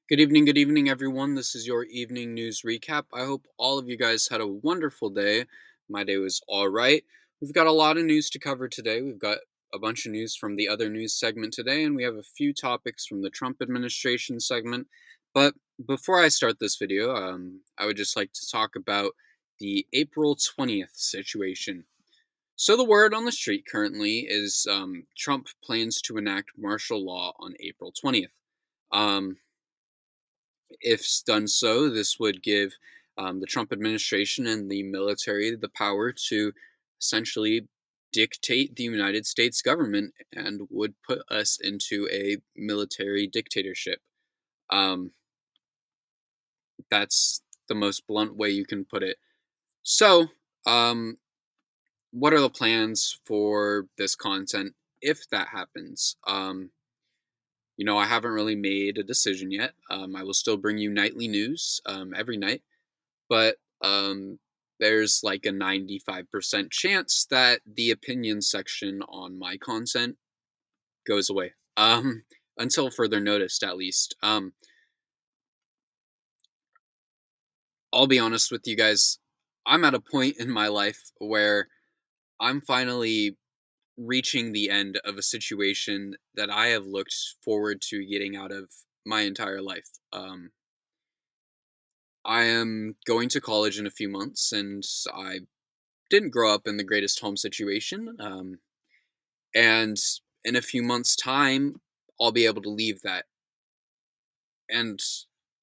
Good evening, everyone. This is your evening news recap. I hope all of you guys had a wonderful day. My day was all right. We've got a lot of news to cover today. We've got a bunch of news from the other news segment today, and we have a few topics from the Trump administration segment. But before I start this video, I would just like to talk about the April 20th situation. So, the word on the street currently is Trump plans to enact martial law on April 20th. Um, if done so, this would give the Trump administration and the military the power to essentially dictate the United States government and would put us into a military dictatorship. Um, that's the most blunt way you can put it. So, um, what are the plans for this content if that happens? I haven't really made a decision yet. I will still bring you nightly news every night. But there's like a 95% chance that the opinion section on my content goes away. Until further noticed, at least. I'll be honest with you guys. I'm at a point in my life where I'm finally reaching the end of a situation that I have looked forward to getting out of my entire life. I am going to college in a few months, and I didn't grow up in the greatest home situation. And in a few months' time, I'll be able to leave that. And,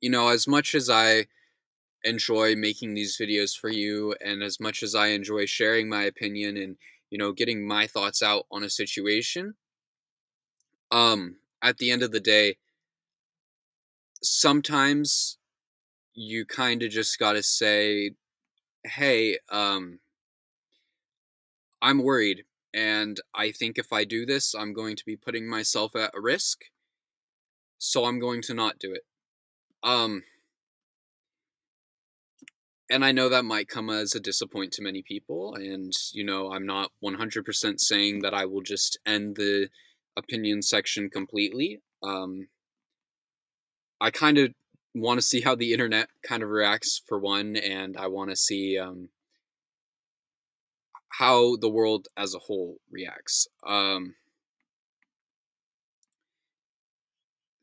as much as I enjoy making these videos for you, and as much as I enjoy sharing my opinion and, getting my thoughts out on a situation, at the end of the day, sometimes you kind of just gotta say, hey, I'm worried. And I think if I do this, I'm going to be putting myself at a risk. So I'm going to not do it. Um, and I know that might come as a disappoint to many people, and I'm not 100% saying that I will just end the opinion section completely. I kind of want to see how the internet kind of reacts for one, and I want to see how the world as a whole reacts.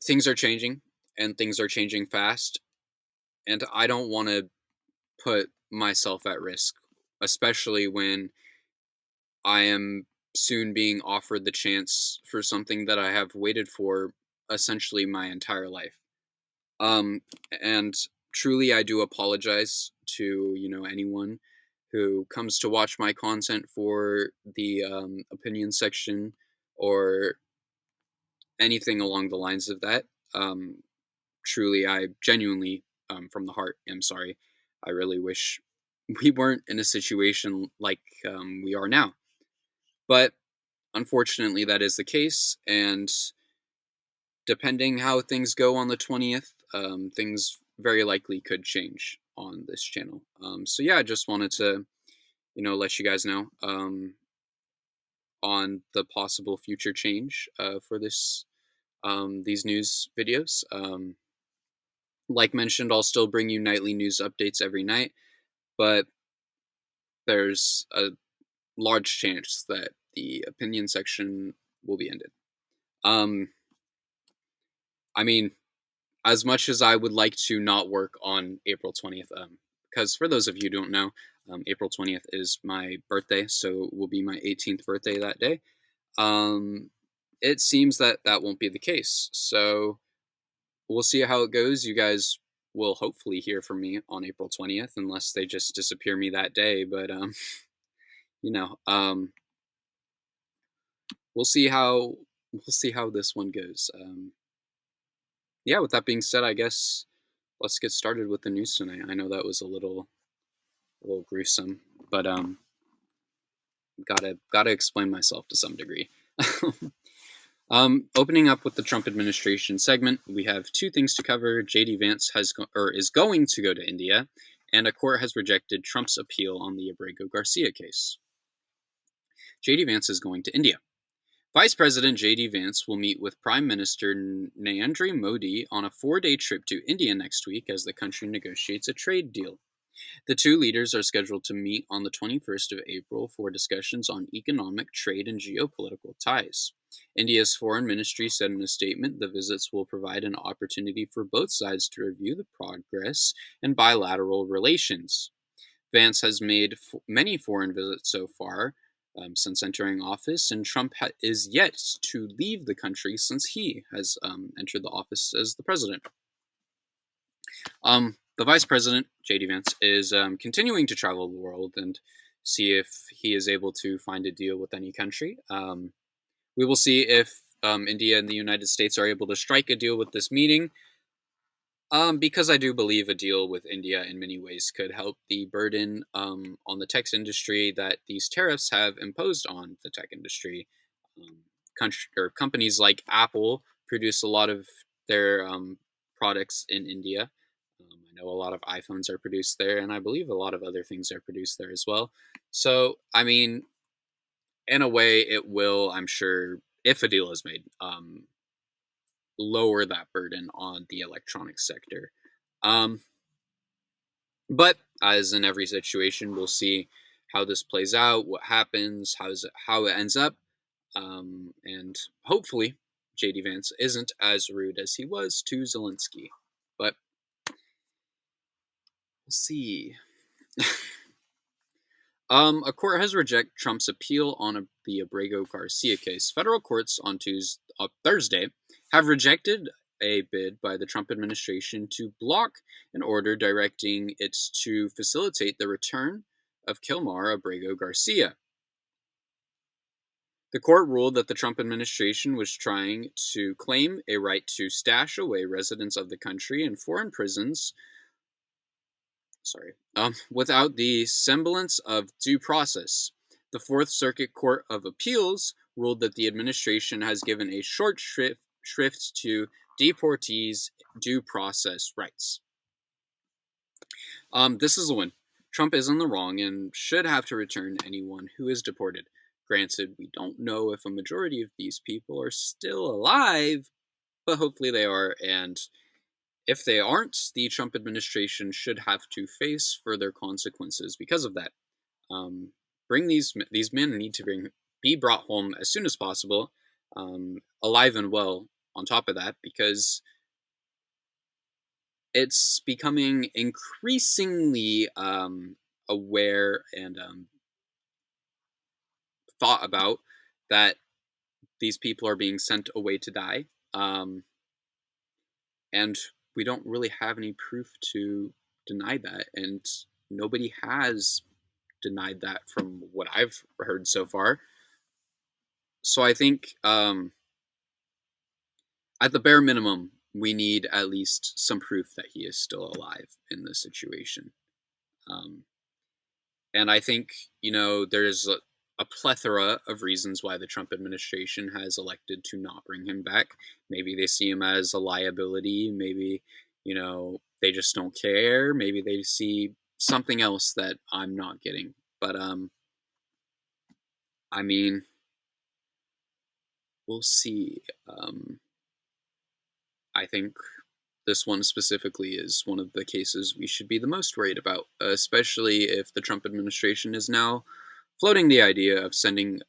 Things are changing, and things are changing fast, and I don't want to put myself at risk, especially when I am soon being offered the chance for something that I have waited for essentially my entire life. Um, and truly, I do apologize to anyone who comes to watch my content for the opinion section or anything along the lines of that. Um, Truly, I genuinely, from the heart, am sorry. I really wish we weren't in a situation like we are now. But unfortunately, that is the case, and depending how things go on the 20th, things very likely could change on this channel. So yeah, I just wanted to, let you guys know on the possible future change for these news videos. Like mentioned, I'll still bring you nightly news updates every night, but there's a large chance that the opinion section will be ended. Um, I mean, as much as I would like to not work on April 20th, because for those of you who don't know, April 20th is my birthday, so it will be my 18th birthday that day. Um, it seems that that won't be the case. So we'll see how it goes. You guys will hopefully hear from me on April 20th, unless they just disappear me that day. But, you know, um, we'll see how this one goes. Yeah, with that being said, I guess let's get started with the news tonight. I know that was a little gruesome, but gotta explain myself to some degree. Opening up with the Trump administration segment, we have two things to cover. JD Vance is going to go to India, and a court has rejected Trump's appeal on the Abrego Garcia case. JD Vance is going to India. Vice President J.D. Vance will meet with Prime Minister Narendra Modi on a 4-day trip to India next week as the country negotiates a trade deal. The two leaders are scheduled to meet on the 21st of April for discussions on economic, trade, and geopolitical ties. India's foreign ministry said in a statement the visits will provide an opportunity for both sides to review the progress in bilateral relations. Vance has made many foreign visits so far since entering office, and Trump is yet to leave the country since he has entered the office as the president. The vice president, J.D. Vance, is continuing to travel the world and see if he is able to find a deal with any country. We will see if India and the United States are able to strike a deal with this meeting. Because I do believe a deal with India in many ways could help the burden on the tech industry that these tariffs have imposed on the tech industry. Companies like Apple produce a lot of their products in India. I know a lot of iPhones are produced there, and I believe a lot of other things are produced there as well. So, I mean, in a way, it will, I'm sure, if a deal is made, lower that burden on the electronics sector. Um, but as in every situation, we'll see how this plays out, what happens, how it ends up, and hopefully, J.D. Vance isn't as rude as he was to Zelensky. But we'll see. A court has rejected Trump's appeal on the Abrego Garcia case. Federal courts on Thursday have rejected a bid by the Trump administration to block an order directing it to facilitate the return of Kilmar Abrego Garcia. The court ruled that the Trump administration was trying to claim a right to stash away residents of the country in foreign prisons without the semblance of due process. The Fourth Circuit Court of Appeals ruled that the administration has given a short shrift to deportees' due process rights. This is a win. Trump is in the wrong and should have to return anyone who is deported. Granted, we don't know if a majority of these people are still alive, but hopefully they are, and if they aren't, the Trump administration should have to face further consequences because of that. These men need to be brought home as soon as possible, alive and well. On top of that, because it's becoming increasingly aware and thought about that these people are being sent away to die, and we don't really have any proof to deny that, and nobody has denied that from what I've heard so far. So I think, at the bare minimum, we need at least some proof that he is still alive in this situation. And I think, there's a plethora of reasons why the Trump administration has elected to not bring him back. Maybe they see him as a liability. Maybe, they just don't care. Maybe they see something else that I'm not getting. But, I mean, we'll see. I think this one specifically is one of the cases we should be the most worried about, especially if the Trump administration is now floating the idea of sending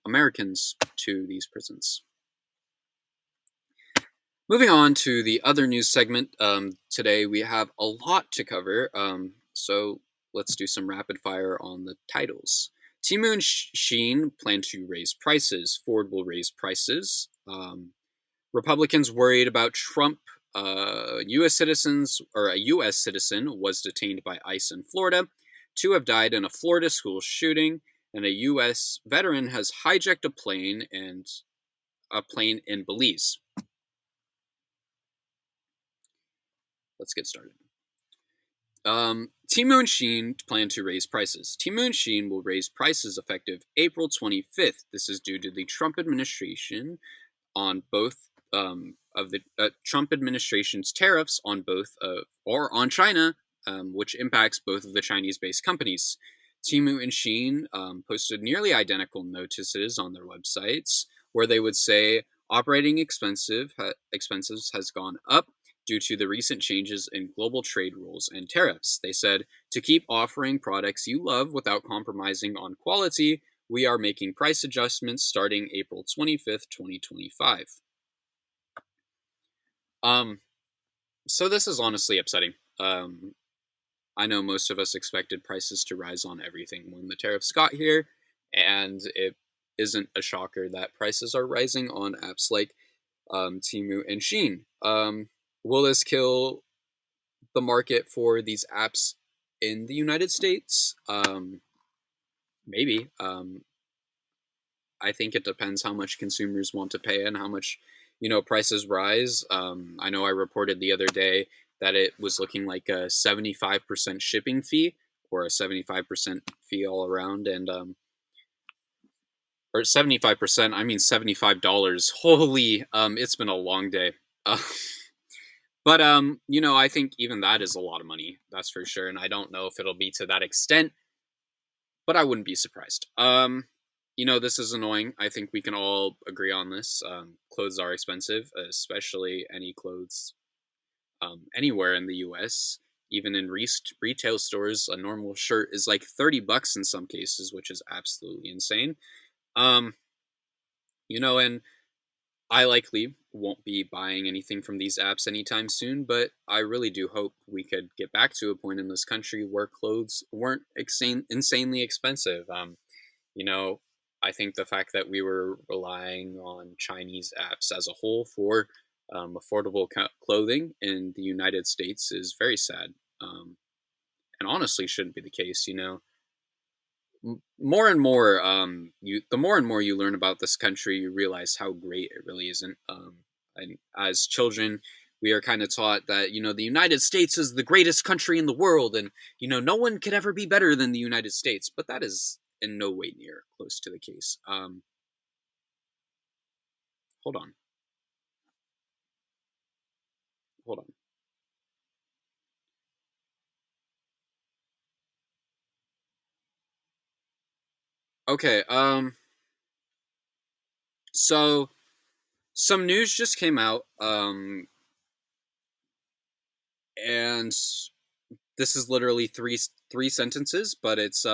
Americans to these prisons. Moving on to the other news segment, today we have a lot to cover, so let's do some rapid fire on the titles. Temu and Shein plan to raise prices. Ford will raise prices. Republicans worried about Trump. U.S. citizens, or a U.S. citizen, was detained by ICE in Florida. 2 have died in a Florida school shooting, and a U.S. veteran has hijacked a plane in Belize. Let's get started. Temu and Shein plan to raise prices. Temu and Shein will raise prices effective April 25th. This is due to the Trump administration on both of the Trump administration's tariffs on on China, which impacts both of the Chinese-based companies. Temu and Shein posted nearly identical notices on their websites where they would say operating expenses has gone up due to the recent changes in global trade rules and tariffs. They said, to keep offering products you love without compromising on quality, we are making price adjustments starting April 25th, 2025. Um, so this is honestly upsetting. I know most of us expected prices to rise on everything when the tariffs got here, and it isn't a shocker that prices are rising on apps like Temu and Shein. Will this kill the market for these apps in the United States? Maybe. I think it depends how much consumers want to pay and how much, prices rise. I know I reported the other day that it was looking like a 75% shipping fee or a 75% fee all around. And, or 75%, I mean $75. Holy, it's been a long day. Uh, but, I think even that is a lot of money. That's for sure. And I don't know if it'll be to that extent, but I wouldn't be surprised. This is annoying. I think we can all agree on this. Clothes are expensive, especially any clothes anywhere in the U.S. Even in retail stores, a normal shirt is like $30 in some cases, which is absolutely insane. Um, and I likely won't be buying anything from these apps anytime soon, but I really do hope we could get back to a point in this country where clothes weren't insanely expensive. You know, I think the fact that we were relying on Chinese apps as a whole for affordable clothing in the United States is very sad, and honestly shouldn't be the case. More and more, the more and more you learn about this country, you realize how great it really isn't. And as children, we are kind of taught that the United States is the greatest country in the world, and no one could ever be better than the United States. But that is in no way near close to the case. Hold on. Hold on. Okay, so some news just came out, and this is literally three sentences, but it's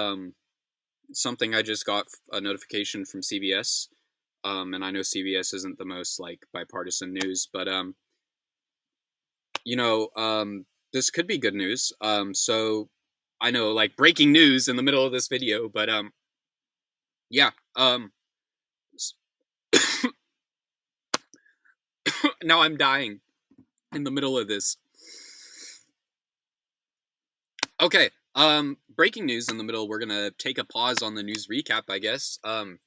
something I just got a notification from CBS. And I know CBS isn't the most like bipartisan news, but this could be good news. So I know like breaking news in the middle of this video, but yeah. Now I'm dying in the middle of this. Okay. Breaking news in the middle. We're gonna take a pause on the news recap, I guess. The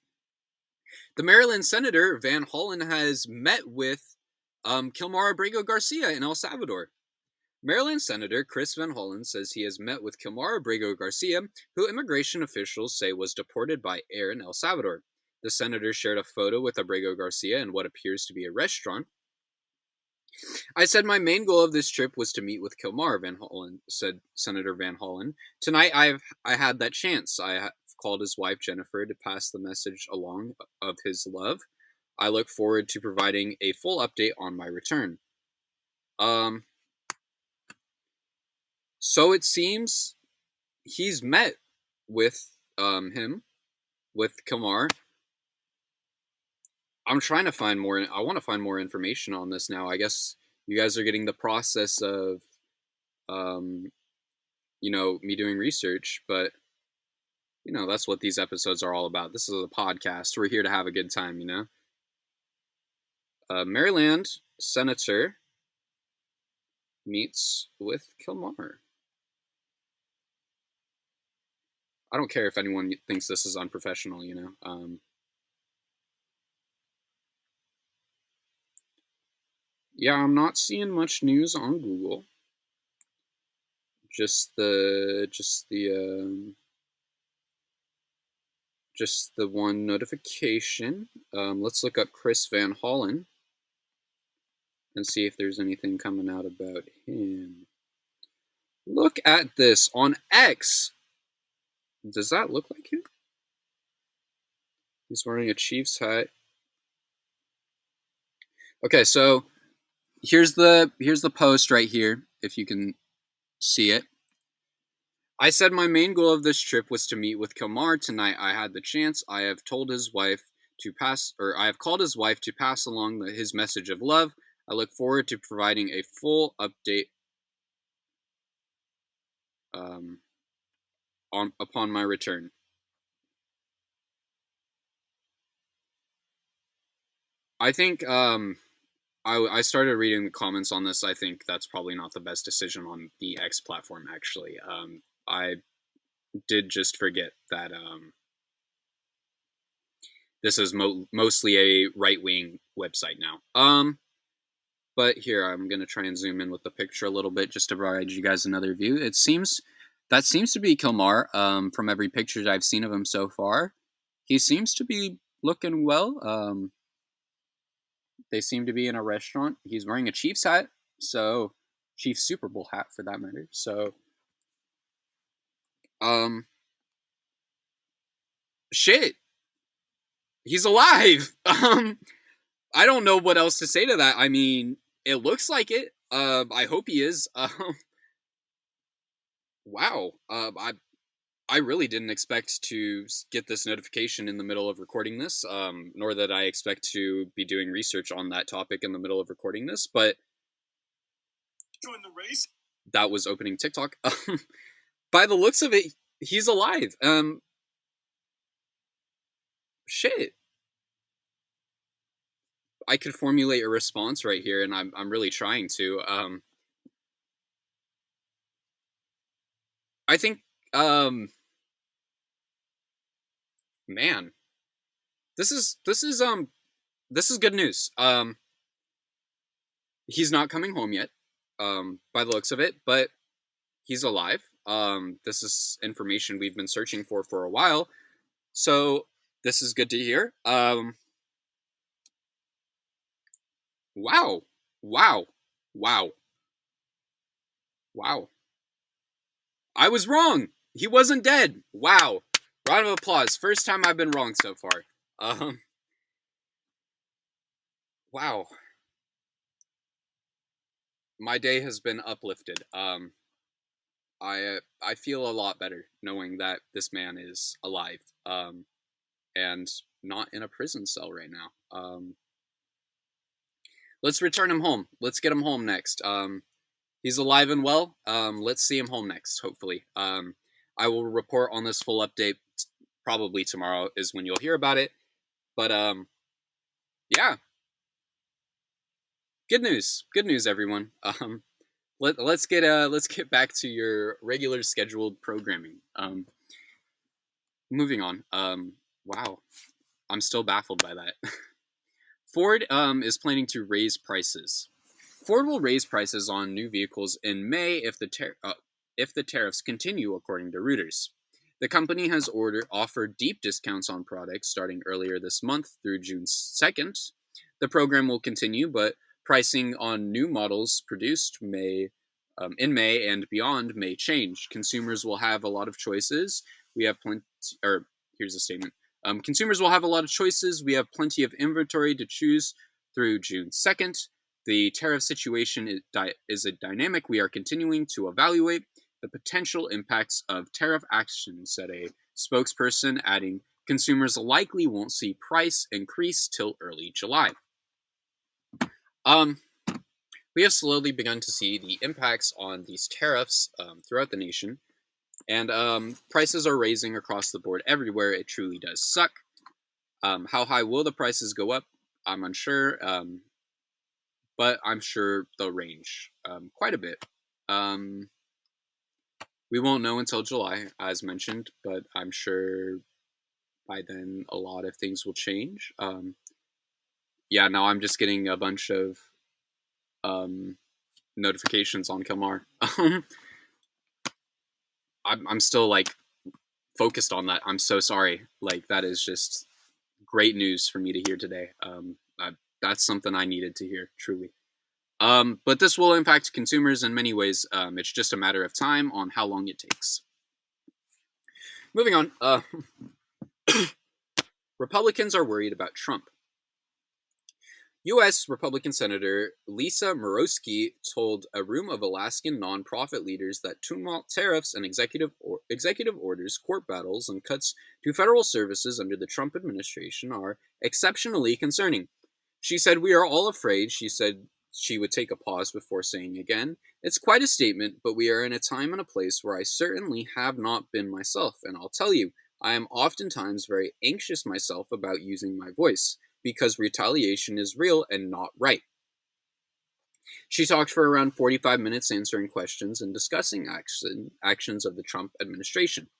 Maryland Senator Van Hollen has met with Kilmar Abrego Garcia in El Salvador. Maryland Senator Chris Van Hollen says he has met with Kilmar Abrego Garcia, who immigration officials say was deported by air in El Salvador. The senator shared a photo with Abrego Garcia in what appears to be a restaurant. I said my main goal of this trip was to meet with Kilmar, Van Hollen said Senator Van Hollen. Tonight I had that chance. I called his wife Jennifer to pass the message along of his love. I look forward to providing a full update on my return. So it seems he's met with him, with Kilmar. I'm trying to find more. I want to find more information on this now. I guess you guys are getting the process of, me doing research, but that's what these episodes are all about. This is a podcast. We're here to have a good time, Maryland Senator meets with Kilmar. I don't care if anyone thinks this is unprofessional, Yeah, I'm not seeing much news on Google. Just the one notification. Let's look up Chris Van Hollen and see if there's anything coming out about him. Look at this on X. Does that look like him? He's wearing a Chiefs hat. Okay, so here's the post right here, if you can see it. I said my main goal of this trip was to meet with Kilmar tonight. I had the chance. I have called his wife to pass along his message of love. I look forward to providing a full update um, on upon my return. I think I started reading the comments on this. I think that's probably not the best decision on the X platform. Actually, I did just forget that this is mostly a right wing website now. But here I'm gonna try and zoom in with the picture a little bit just to provide you guys another view. That seems to be Kilmar. From every picture I've seen of him so far, he seems to be looking well. They seem to be in a restaurant. He's wearing a Chiefs hat, so Chiefs Super Bowl hat for that matter. So, um, shit, he's alive. I don't know what else to say to that. I mean, it looks like it. I hope he is. Wow. I really didn't expect to get this notification in the middle of recording this, nor that I expect to be doing research on that topic in the middle of recording this. But join the race. That was opening TikTok. By the looks of it, he's alive. Shit. I could formulate a response right here, and I'm really trying to. I think, man, this is good news. He's not coming home yet, by the looks of it, but he's alive. This is information we've been searching for a while, so this is good to hear. Wow, wow, wow, wow. I was wrong. He wasn't dead. Wow. Round of applause. First time I've been wrong so far. Um, wow. My day has been uplifted. I feel a lot better knowing that this man is alive. And not in a prison cell right now. Let's return him home. Let's get him home next. He's alive and well. Let's see him home next, hopefully. I will report on this full update probably tomorrow is when you'll hear about it. But yeah, good news. Good news, everyone. Let's get back to your regular scheduled programming. Moving on. Wow, I'm still baffled by that. Ford is planning to raise prices. Ford will raise prices on new vehicles in May if the tariffs continue, according to Reuters. The company has offered deep discounts on products starting earlier this month through June 2nd. The program will continue, but pricing on new models produced in May and beyond may change. Consumers will have a lot of choices. We have plenty. Or here's a statement. Consumers will have a lot of choices. We have plenty of inventory to choose through June 2nd. The tariff situation is a dynamic we are continuing to evaluate the potential impacts of tariff action, said a spokesperson, adding, consumers likely won't see price increase till early July. We have slowly begun to see the impacts on these tariffs throughout the nation, and prices are raising across the board everywhere. It truly does suck. How high will the prices go up? I'm unsure, but I'm sure they'll range quite a bit. We won't know until July, as mentioned, but I'm sure by then a lot of things will change. Yeah, now I'm just getting a bunch of notifications on Kilmar. I'm still like focused on that. I'm so sorry. Like that is just great news for me to hear today. That's something I needed to hear, truly. But this will impact consumers in many ways. It's just a matter of time on how long it takes. Moving on. Republicans are worried about Trump. U.S. Republican Senator Lisa Murkowski told a room of Alaskan nonprofit leaders that tariffs and executive orders, court battles, and cuts to federal services under the Trump administration are exceptionally concerning. She said, "We are all afraid." She said she would take a pause before saying again, "It's quite a statement, but we are in a time and a place where I certainly have not been myself, and I'll tell you, I am oftentimes very anxious myself about using my voice, because retaliation is real and not right." She talked for around 45 minutes answering questions and discussing actions of the Trump administration.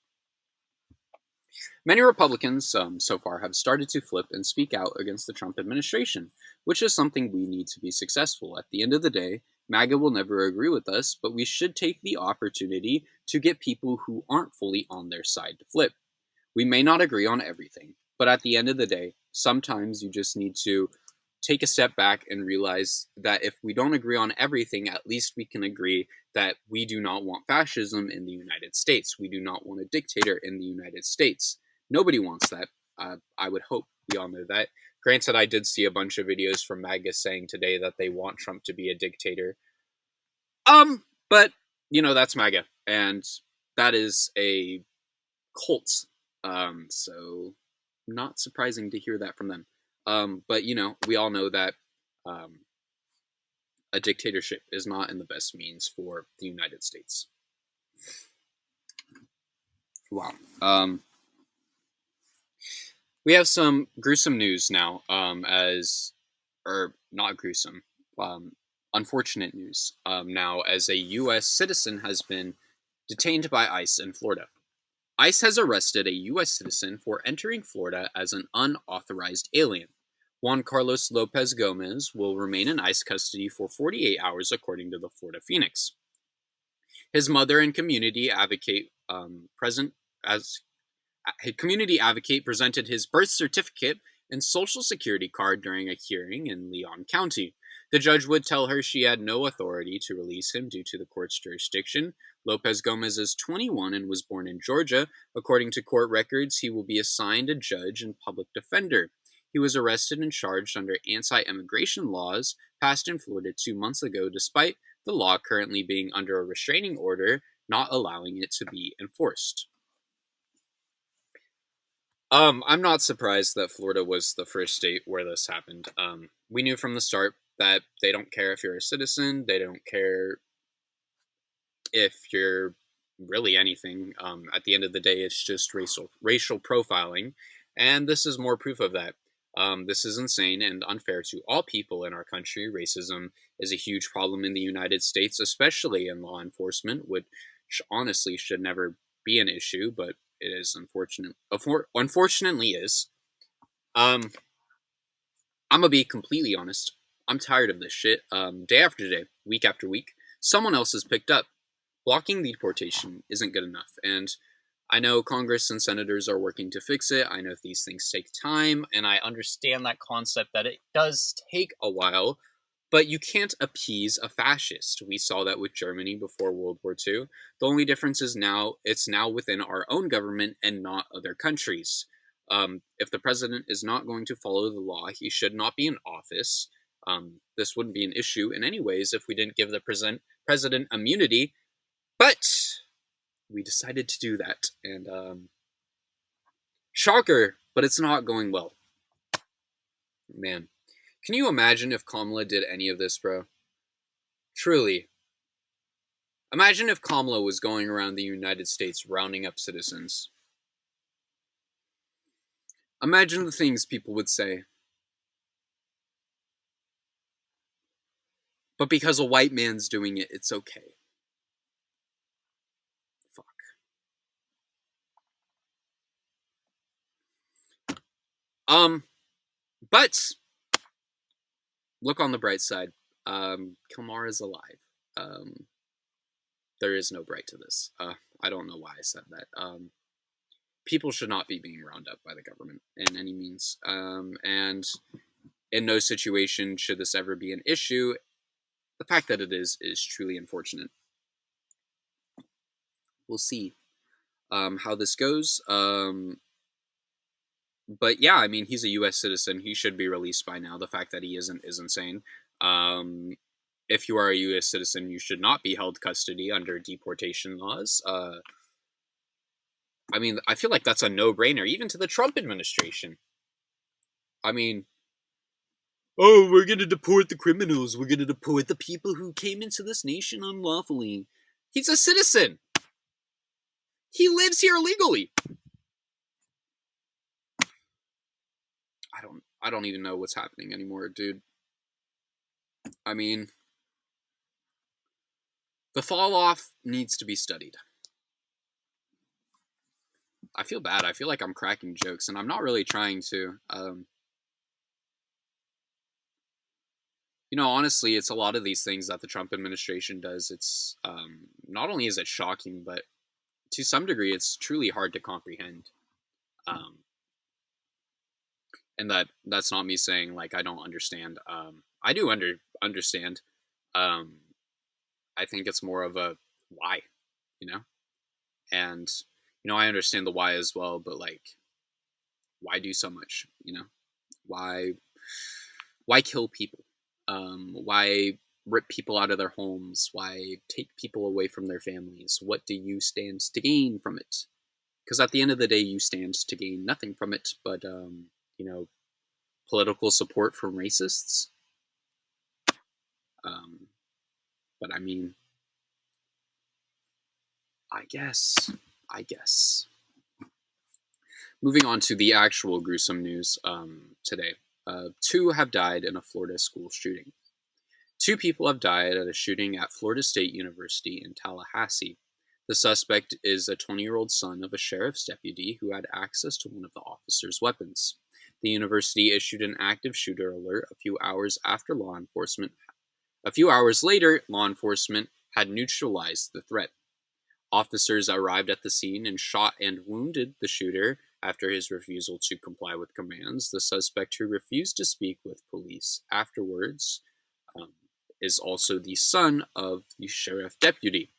Many Republicans so far have started to flip and speak out against the Trump administration, which is something we need to be successful. At the end of the day, MAGA will never agree with us, but we should take the opportunity to get people who aren't fully on their side to flip. We may not agree on everything, but at the end of the day, sometimes you just need to take a step back and realize that if we don't agree on everything, at least we can agree that we do not want fascism in the United States. We do not want a dictator in the United States. Nobody wants that. I would hope we all know that. Granted, I did see a bunch of videos from MAGA saying today that they want Trump to be a dictator. But, that's MAGA, and that is a cult. So not surprising to hear that from them. But we all know that a dictatorship is not in the best means for the United States. Wow. We have some gruesome news now, or not gruesome, unfortunate news now, as a U.S. citizen has been detained by ICE in Florida. ICE has arrested a U.S. citizen for entering Florida as an unauthorized alien. Juan Carlos Lopez Gomez will remain in ICE custody for 48 hours, according to the Florida Phoenix. His mother and community advocate presented his birth certificate and social security card during a hearing in Leon County. The judge would tell her she had no authority to release him due to the court's jurisdiction. Lopez Gomez is 21 and was born in Georgia. According to court records, he will be assigned a judge and public defender. He was arrested and charged under anti-immigration laws passed in Florida 2 months ago, despite the law currently being under a restraining order, not allowing it to be enforced. I'm not surprised that Florida was the first state where this happened. We knew from the start that they don't care if you're a citizen. They don't care if you're really anything. At the end of the day, it's just racial profiling, and this is more proof of that. This is insane and unfair to all people in our country. Racism is a huge problem in the United States, especially in law enforcement, which honestly should never be an issue, but it is unfortunately is. I'm gonna be completely honest. I'm tired of this shit. Day after day, week after week, someone else is picked up. Blocking the deportation isn't good enough, and I know Congress and senators are working to fix it. I know these things take time, and I understand that concept that it does take a while, but you can't appease a fascist. We saw that with Germany before World War II. The only difference is it's now within our own government and not other countries. If the president is not going to follow the law, he should not be in office. This wouldn't be an issue in any ways if we didn't give the president immunity, but we decided to do that, and shocker, but it's not going well. Man, can you imagine if Kamala did any of this, bro? Truly. Imagine if Kamala was going around the United States rounding up citizens. Imagine the things people would say. But because a white man's doing it, it's okay. Fuck. But look on the bright side. Kamara's alive. There is no bright to this. I don't know why I said that. People should not be being rounded up by the government in any means. And in no situation should this ever be an issue. The fact that it is truly unfortunate. We'll see how this goes. But yeah, I mean, he's a U.S. citizen. He should be released by now. The fact that he isn't is insane. Um, if you are a U.S. citizen, you should not be held custody under deportation laws. I mean, I feel like that's a no-brainer, even to the Trump administration. I mean, oh, we're gonna deport the criminals. We're gonna deport the people who came into this nation unlawfully. He's a citizen. He lives here legally. I don't even know what's happening anymore, dude. I mean, the fall off needs to be studied. I feel bad. I feel like I'm cracking jokes, and I'm not really trying to. Honestly, it's a lot of these things that the Trump administration does. It's not only is it shocking, but to some degree, it's truly hard to comprehend. Um, and that's not me saying like I don't understand. I do understand. Um, I think it's more of a why, you know, and I understand the why as well, but like, why do so much? Why why kill people? Why rip people out of their homes? Why take people away from their families? What do you stand to gain from it? Because at the end of the day, you stand to gain nothing from it, but you know, political support from racists. Um, but I mean, I guess. Moving on to the actual gruesome news today. Two have died in a Florida school shooting. Two people have died at a shooting at Florida State University in Tallahassee. The suspect is a 20-year-old son of a sheriff's deputy who had access to one of the officer's weapons. The university issued an active shooter alert a few hours after law enforcement. A few hours later, law enforcement had neutralized the threat. Officers arrived at the scene and shot and wounded the shooter after his refusal to comply with commands. The suspect, who refused to speak with police afterwards, um, is also the son of the sheriff deputy.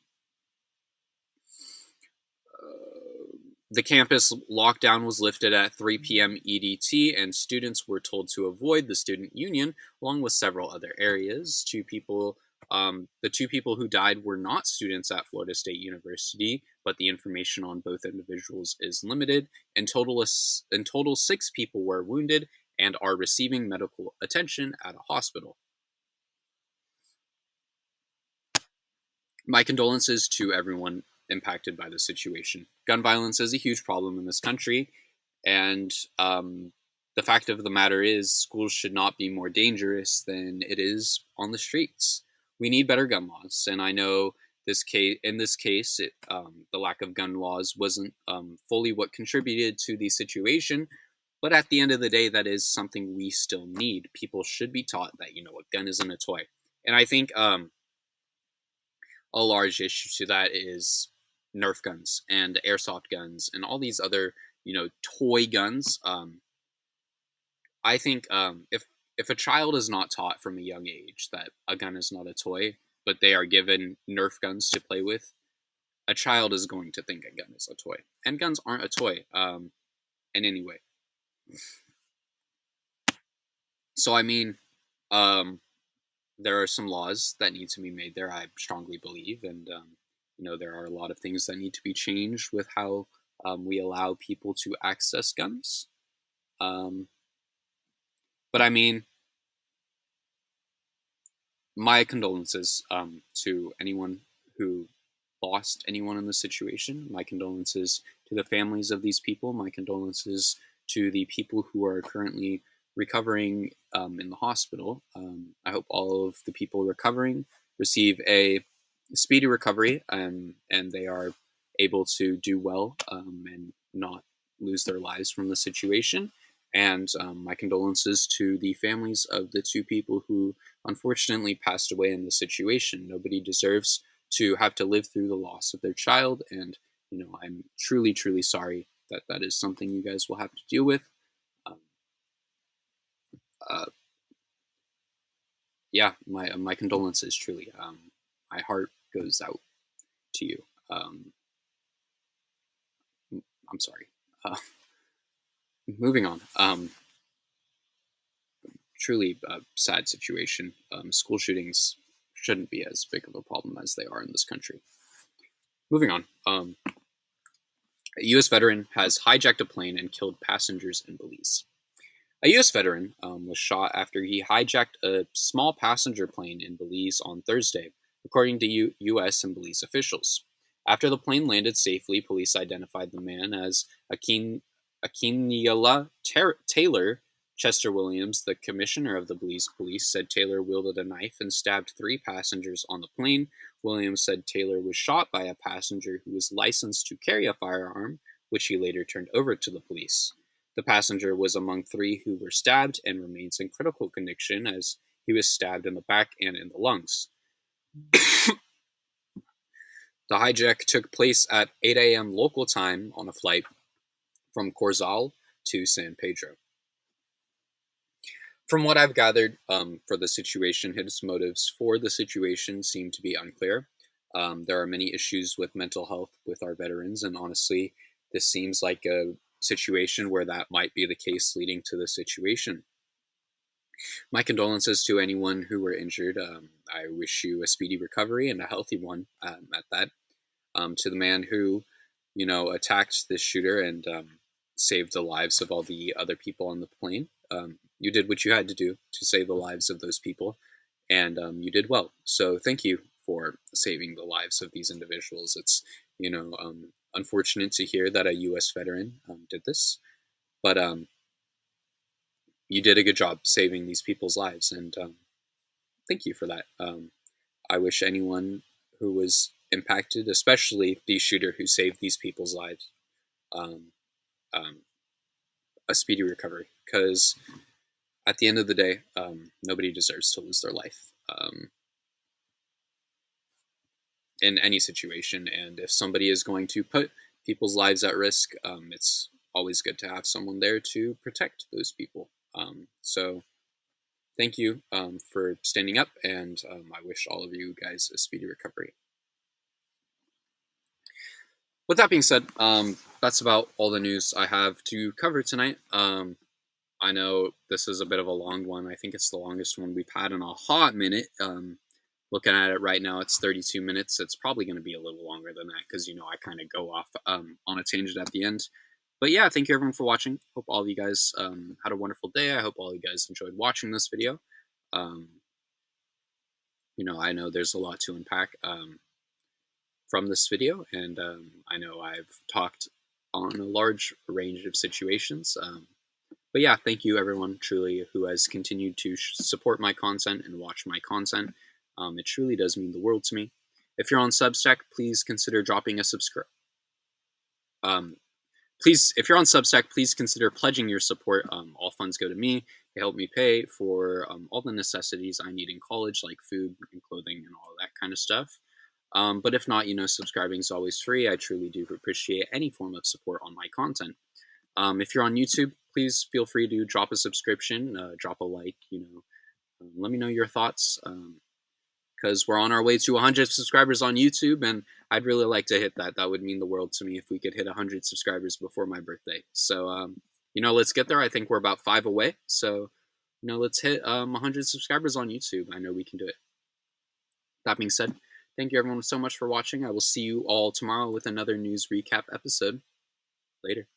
The campus lockdown was lifted at 3 p.m. EDT, and students were told to avoid the student union, along with several other areas. The two people who died were not students at Florida State University, but the information on both individuals is limited. In total, 6 people were wounded and are receiving medical attention at a hospital. My condolences to everyone impacted by the situation. Gun violence is a huge problem in this country, and the fact of the matter is, schools should not be more dangerous than it is on the streets. We need better gun laws, and I know in this case, the lack of gun laws wasn't fully what contributed to the situation. But at the end of the day, that is something we still need. People should be taught that a gun isn't a toy, and I think a large issue to that is Nerf guns and airsoft guns and all these other toy guns. I think if a child is not taught from a young age that a gun is not a toy, but they are given Nerf guns to play with, a child is going to think a gun is a toy, and guns aren't a toy. In any way. So I mean, um, there are some laws that need to be made there. I strongly believe, and there are a lot of things that need to be changed with how we allow people to access guns. Um, but I mean, my condolences to anyone who lost anyone in this situation. My condolences to the families of these people. My condolences to the people who are currently recovering in the hospital. I hope all of the people recovering receive a speedy recovery, and they are able to do well and not lose their lives from the situation. And my condolences to the families of the two people who unfortunately passed away in this situation. Nobody deserves to have to live through the loss of their child, and I'm truly, truly sorry that that is something you guys will have to deal with. Um, uh, yeah, my condolences, truly. My heart goes out to you. Um, I'm sorry. Uh, moving on. Truly a sad situation. School shootings shouldn't be as big of a problem as they are in this country. Moving on. A U.S. veteran has hijacked a plane and killed passengers in Belize. A U.S. veteran was shot after he hijacked a small passenger plane in Belize on Thursday, according to U.S. and Belize officials. After the plane landed safely, police identified the man as Akiniela Taylor. Chester Williams, the commissioner of the Belize police, said Taylor wielded a knife and stabbed 3 passengers on the plane. Williams said Taylor was shot by a passenger who was licensed to carry a firearm, which he later turned over to the police. The passenger was among 3 who were stabbed and remains in critical condition as he was stabbed in the back and in the lungs. The hijack took place at 8 a.m. local time on a flight from Corozal to San Pedro. From what I've gathered for the situation, his motives for the situation seem to be unclear. There are many issues with mental health with our veterans, and honestly, this seems like a situation where that might be the case leading to the situation. My condolences to anyone who were injured. I wish you a speedy recovery and a healthy one at that. To the man who, attacked this shooter and saved the lives of all the other people on the plane. You did what you had to do to save the lives of those people, and you did well. So thank you for saving the lives of these individuals. It's, unfortunate to hear that a U.S. veteran did this, but you did a good job saving these people's lives, and thank you for that. I wish anyone who was impacted, especially the shooter who saved these people's lives, um, a speedy recovery, because at the end of the day, nobody deserves to lose their life in any situation. And if somebody is going to put people's lives at risk, it's always good to have someone there to protect those people. So thank you for standing up, and I wish all of you guys a speedy recovery. With that being said, that's about all the news I have to cover tonight. I know this is a bit of a long one. I think it's the longest one we've had in a hot minute. Looking at it right now, it's 32 minutes. It's probably going to be a little longer than that because, I kind of go off on a tangent at the end. But yeah, thank you everyone for watching. Hope all of you guys had a wonderful day. I hope all of you guys enjoyed watching this video. I know there's a lot to unpack from this video, and I know I've talked on a large range of situations. But yeah, thank you everyone truly who has continued to support my content and watch my content. It truly does mean the world to me. If you're on Substack, please consider dropping a subscribe. If you're on Substack, please consider pledging your support. All funds go to me. They help me pay for all the necessities I need in college, like food and clothing and all that kind of stuff. But if not, subscribing is always free. I truly do appreciate any form of support on my content. If you're on YouTube, please feel free to drop a subscription, drop a like, let me know your thoughts, because we're on our way to 100 subscribers on YouTube, and I'd really like to hit that. That would mean the world to me if we could hit 100 subscribers before my birthday. So, let's get there. I think we're about 5 away. So, let's hit 100 subscribers on YouTube. I know we can do it. That being said, thank you everyone so much for watching. I will see you all tomorrow with another news recap episode. Later.